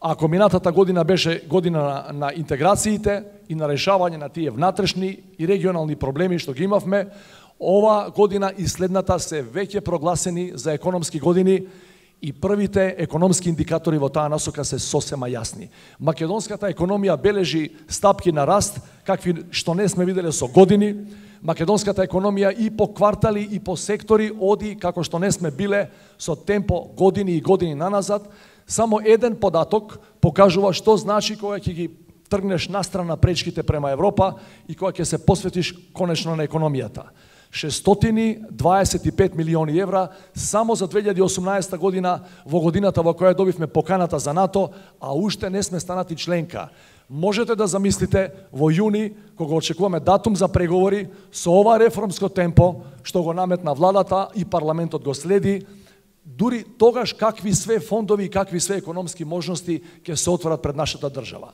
Ако минатата година беше година на интеграциите и на решавање на тие внатрешни и регионални проблеми што ги имавме, ова година и следната се веќе прогласени за економски години и првите економски индикатори во таа насока се сосема јасни. Македонската економија бележи стапки на раст, какви што не сме виделе со години. Македонската економија и по квартали и по сектори оди како што не сме биле со темпо години и години наназад. Само еден податок покажува што значи кога ќе ги тргнеш настрана пречките према Европа и кога ќе се посветиш конечно на економијата. 625 милиони евра само за 2018 година, во годината во која добивме поканата за НАТО, а уште не сме станати членка. Можете да замислите во јуни, кога очекуваме датум за преговори, со ова реформско темпо што го наметна владата и парламентот го следи, дури тогаш какви све фондови и какви све економски можности ќе се отворат пред нашата држава.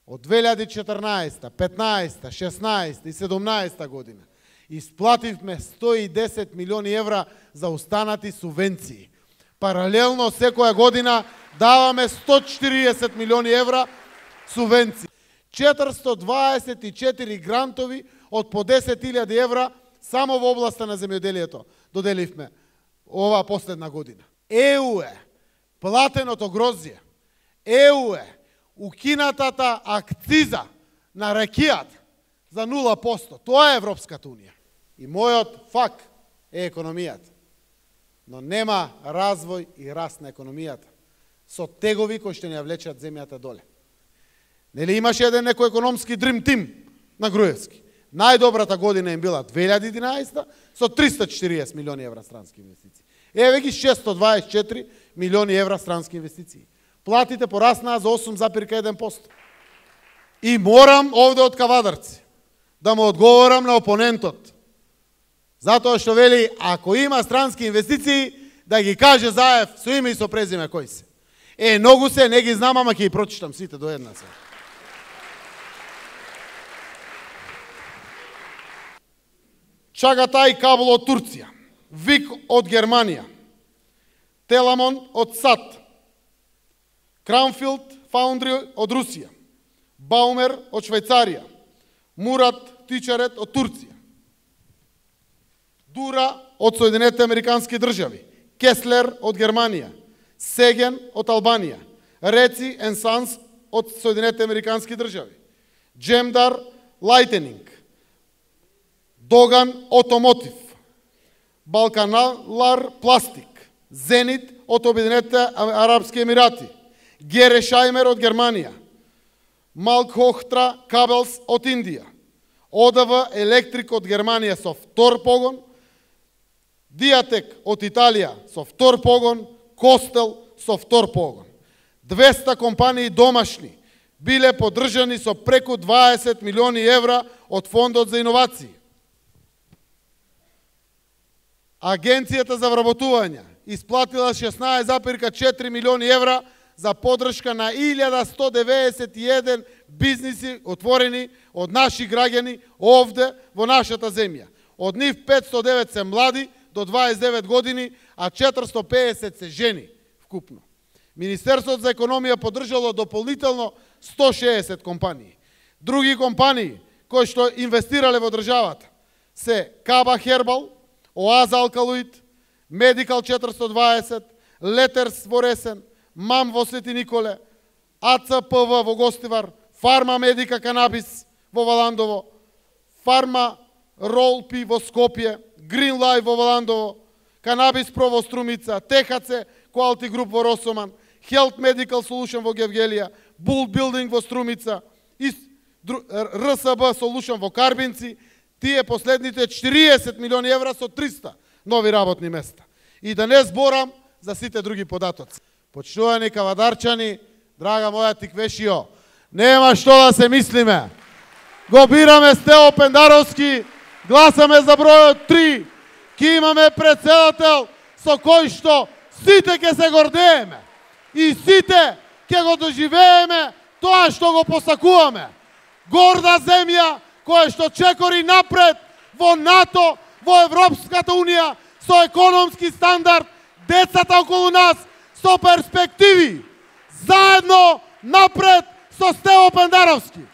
Од 2014, 15, 16 и 17 година исплативме 110 милиони евра за останати субвенции. Паралелно секоја година даваме 140 милиони евра субвенции. 424 грантови од по 10.000 евра само во областа на земјоделието доделивме ова последна година. ЕУ е платеното грозје. ЕУ е укинатата акциза на ракијата за 0%. Тоа е Европската унија. И мојот фак е економијата. Но нема развој и раст на економијата со тегови кои што ни ја влечат земјата доле. Нели имаше еден некој економски дрим тим на Груевски. Најдобрата година им била 2011 со 340 милиони евра странски инвестиции. Еве ги 624 милиони евра странски инвестиции. Платите пораснаа за 8,1%. И морам овде од Кавадарци да му одговорам на опонентот. Затоа што вели, ако има странски инвестиции, да ги каже Заев со име и со презиме кои се. Многу се, не ги знам, ама ќе ги прочитам сите до една се. Чагатай кабел од Турција, Вик од Германија, Теламон од САД, Кранфилд Фаундри од Русија, Баумер од Швајцарија, Мурат Тичарет од Турција, Дура од Соединетите Американски држави, Кеслер од Германија, Сега од Албанија, Реци ен Санс од Соединетите Американски држави, Джемдар Лајтенинг, Доган Automotive, Балканалар Пластик, Зенит од Обединетите Арапски Емирати, Герешаймер од Германија, Малкхохтра Кабелс од Индија, ОДВ Електрик од Германија со втор погон, Диатек од Италија со втор погон, Костел со втор погон. 200 компании домашни биле поддржани со преку 20 милиони евра од Фондот за иновации. Агенцијата за вработување исплатила 16,4 милиони евра за поддршка на 1191 бизниси отворени од наши граѓани овде во нашата земја. Од нив 509 се млади до 29 години, а 450 се жени вкупно. Министерството за економија поддржало дополнително 160 компании. Други компании кои што инвестирале во државата се Каба Хербал, Оаза Алкалоид, Медикал 420, Летерс во Ресен, МАМ во Свети Николе, АЦПВ во Гостивар, Фарма Медика Канабис во Валандово, Фарма Ролпи во Скопје, Грин Лайф во Валандово, Канабис Про во Струмица, ТХЦ Quality Group во Росоман, Health Medical Solution во Гевгелија, Bull Building во Струмица, РСБ Solution во Карбинци, тие последните 40 милиони евра со 300 нови работни места. И да не зборам за сите други податоци. Почитувани кавадарчани, драга моја Тиквешио, нема што да се мислиме. Го бираме Стео Пендаровски, гласаме за бројот 3, ки имаме председател со кој што сите ќе се гордееме и сите ќе го доживееме тоа што го посакуваме. Горда земја која што чекори напред во НАТО, во Европската унија, со економски стандард, децата околу нас со перспективи. Заедно напред со Стево Пендаровски!